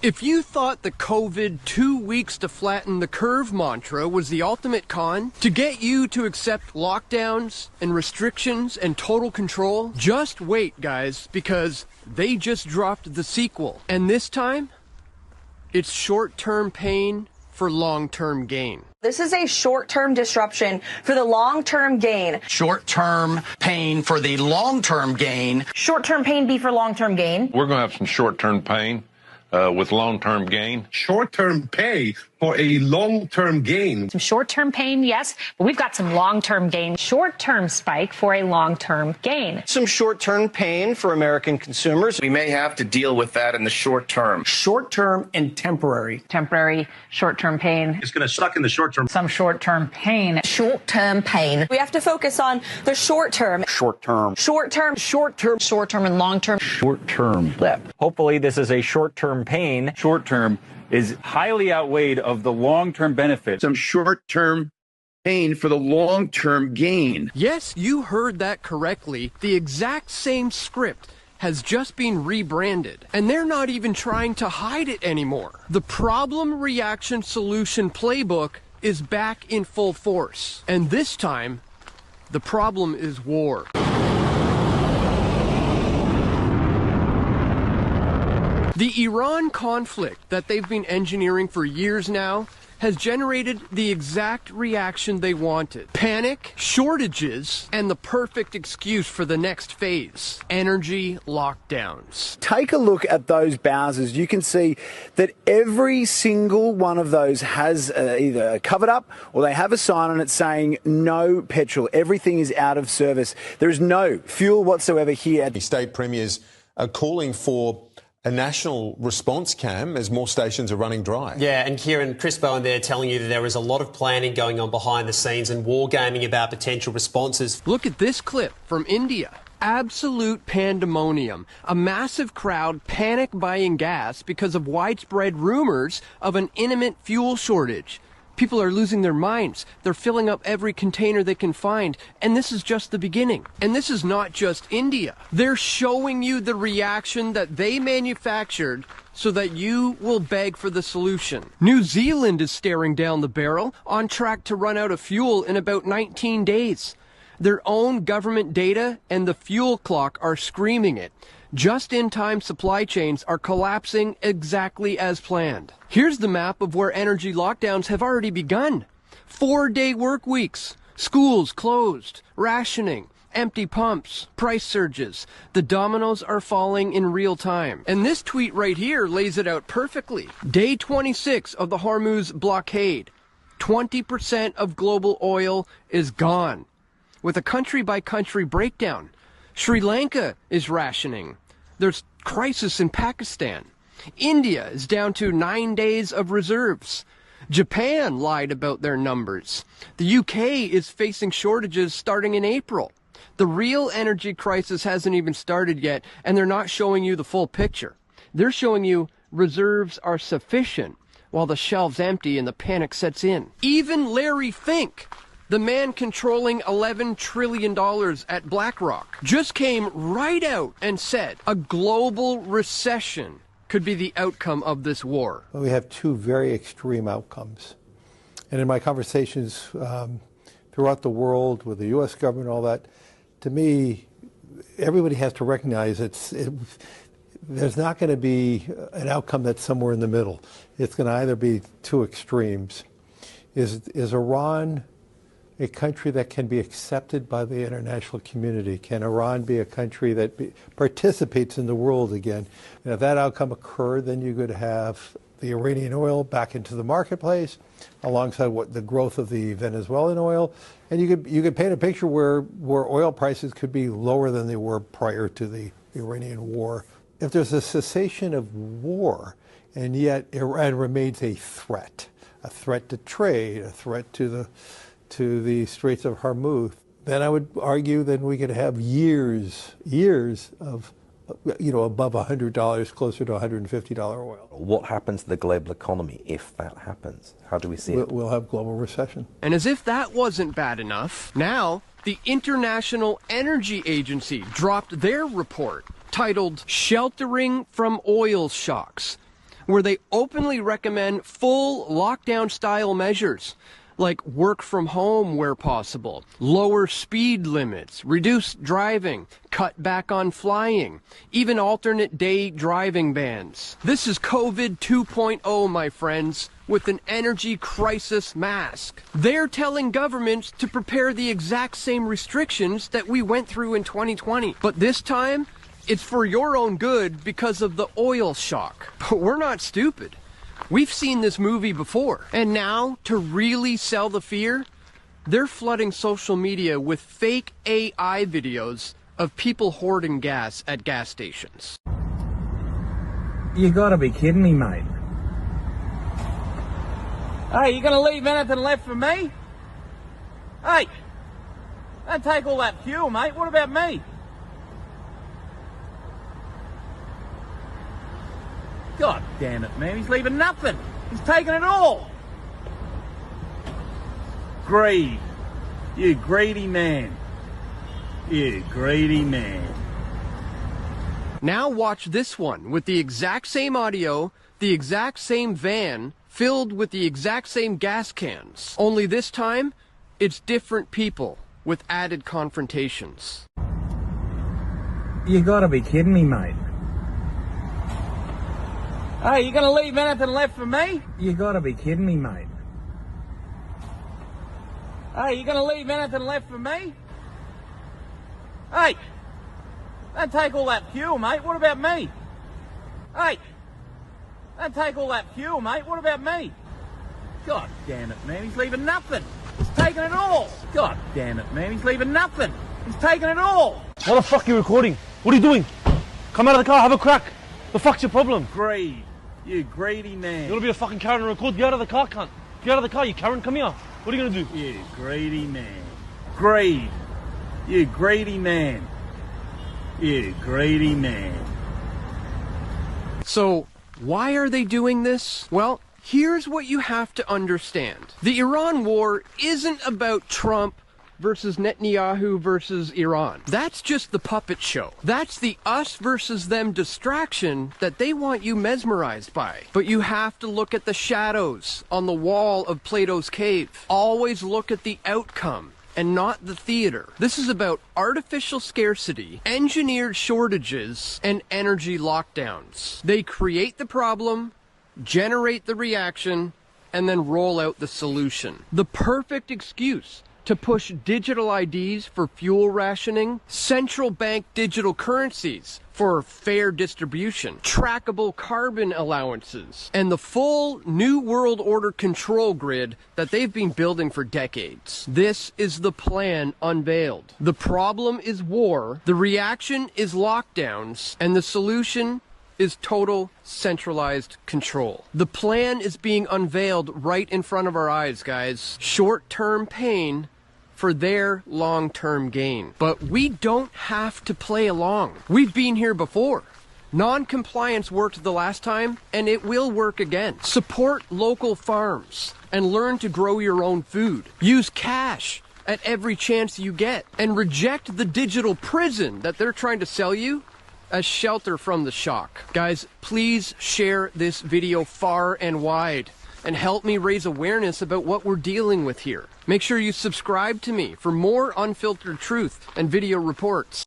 If you thought the COVID 2 weeks to flatten the curve mantra was the ultimate con to get you to accept lockdowns and restrictions and total control, just wait, guys, because they just dropped the sequel. And this time, it's short-term pain for long-term gain. This is a short-term disruption for the long-term gain. Short-term pain for the long-term gain. Short-term pain be for long-term gain. We're going to have some short-term pain with long-term gain. Short-term pay for a long-term gain. Some short-term pain, yes, but we've got some long-term gain. Short-term spike for a long-term gain. Some short-term pain for American consumers. We may have to deal with that in the short term. Short-term and temporary. Temporary short-term pain. It's going to suck in the short term. Some short-term pain. Short-term pain. We have to focus on the short-term. Short-term. Short-term. Short-term. Short-term and long-term. Short-term blip. Hopefully this is a short-term pain. Short-term is highly outweighed of the long-term benefits. Some short-term pain for the long-term gain. Yes, you heard that correctly. The exact same script has just been rebranded, and they're not even trying to hide it anymore. The problem reaction solution playbook is back in full force, and this time, the problem is war. The Iran conflict that they've been engineering for years now has generated the exact reaction they wanted. Panic, shortages, and the perfect excuse for the next phase, energy lockdowns. Take a look at those bowsers. You can see that every single one of those has either covered up or they have a sign on it saying no petrol. Everything is out of service. There is no fuel whatsoever here. The state premiers are calling for a national response cam as more stations are running dry. Yeah, and Kieran, Chris Bowen there telling you that there is a lot of planning going on behind the scenes and wargaming about potential responses. Look at this clip from India. Absolute pandemonium. A massive crowd panic buying gas because of widespread rumors of an imminent fuel shortage. People are losing their minds. They're filling up every container they can find. And this is just the beginning. And this is not just India. They're showing you the reaction that they manufactured so that you will beg for the solution. New Zealand is staring down the barrel, on track to run out of fuel in about 19 days. Their own government data and the fuel clock are screaming it. Just-in-time supply chains are collapsing exactly as planned. Here's the map of where energy lockdowns have already begun. 4-day work weeks, schools closed, rationing, empty pumps, price surges. The dominoes are falling in real time. And this tweet right here lays it out perfectly. Day 26 of the Hormuz blockade. 20% of global oil is gone. With a country-by-country breakdown. Sri Lanka is rationing. There's crisis in Pakistan. India is down to 9 days of reserves. Japan lied about their numbers. The UK is facing shortages starting in April. The real energy crisis hasn't even started yet, and they're not showing you the full picture. They're showing you reserves are sufficient while the shelves empty and the panic sets in. Even Larry Fink, the man controlling $11 trillion at BlackRock, just came right out and said a global recession could be the outcome of this war. Well, we have two very extreme outcomes. And in my conversations throughout the world with the U.S. government and all that, to me, everybody has to recognize there's not going to be an outcome that's somewhere in the middle. It's going to either be two extremes. Is Iran a country that can be accepted by the international community? Can Iran be a country that participates in the world again? And if that outcome occurred, then you could have the Iranian oil back into the marketplace alongside the growth of the Venezuelan oil. And you could paint a picture where oil prices could be lower than they were prior to the Iranian war. If there's a cessation of war, and yet Iran remains a threat to trade, a threat to the Straits of Hormuz, then I would argue that we could have years of, above $100, closer to $150 oil. What happens to the global economy if that happens? How do we see it? We'll have global recession. And as if that wasn't bad enough, now the International Energy Agency dropped their report titled Sheltering from Oil Shocks. where they openly recommend full lockdown-style measures, like work from home where possible, lower speed limits, reduce driving, cut back on flying, even alternate day driving bans. This is COVID 2.0, my friends, with an energy crisis mask. They're telling governments to prepare the exact same restrictions that we went through in 2020. But this time, it's for your own good because of the oil shock. But we're not stupid. We've seen this movie before. And now, to really sell the fear, they're flooding social media with fake AI videos of people hoarding gas at gas stations. You gotta be kidding me, mate. Hey, you gonna leave anything left for me? Hey, don't take all that fuel, mate. What about me? God damn it, man. He's leaving nothing. He's taking it all. Greed. You greedy man. You greedy man. Now watch this one with the exact same audio, the exact same van, filled with the exact same gas cans. Only this time, it's different people with added confrontations. You gotta be kidding me, mate. Hey, you gonna leave anything left for me? You gotta be kidding me, mate. Hey, you gonna leave anything left for me? Hey, don't take all that fuel, mate. What about me? Hey, don't take all that fuel, mate. What about me? God damn it, man. He's leaving nothing. He's taking it all. God damn it, man. He's leaving nothing. He's taking it all. What the fuck are you recording? What are you doing? Come out of the car, have a crack. The fuck's your problem? Greed. You greedy man. You wanna be a fucking Karen and record? Get out of the car, cunt. Get out of the car, you Karen. Come here. What are you gonna do? You greedy man. Greed. You greedy man. You greedy man. So, why are they doing this? Well, here's what you have to understand. The Iran war isn't about Trump versus Netanyahu versus Iran. That's just the puppet show. That's the us versus them distraction that they want you mesmerized by. But you have to look at the shadows on the wall of Plato's cave. Always look at the outcome and not the theater. This is about artificial scarcity, engineered shortages, and energy lockdowns. They create the problem, generate the reaction, and then roll out the solution. The perfect excuse to push digital IDs for fuel rationing, central bank digital currencies for fair distribution, trackable carbon allowances, and the full New World Order control grid that they've been building for decades. This is the plan unveiled. The problem is war, the reaction is lockdowns, and the solution is total centralized control. The plan is being unveiled right in front of our eyes, guys. Short-term pain for their long-term gain. But we don't have to play along. We've been here before. Non-compliance worked the last time, and it will work again. Support local farms and learn to grow your own food. Use cash at every chance you get, and reject the digital prison that they're trying to sell you as shelter from the shock. Guys, please share this video far and wide and help me raise awareness about what we're dealing with here. Make sure you subscribe to me for more unfiltered truth and video reports.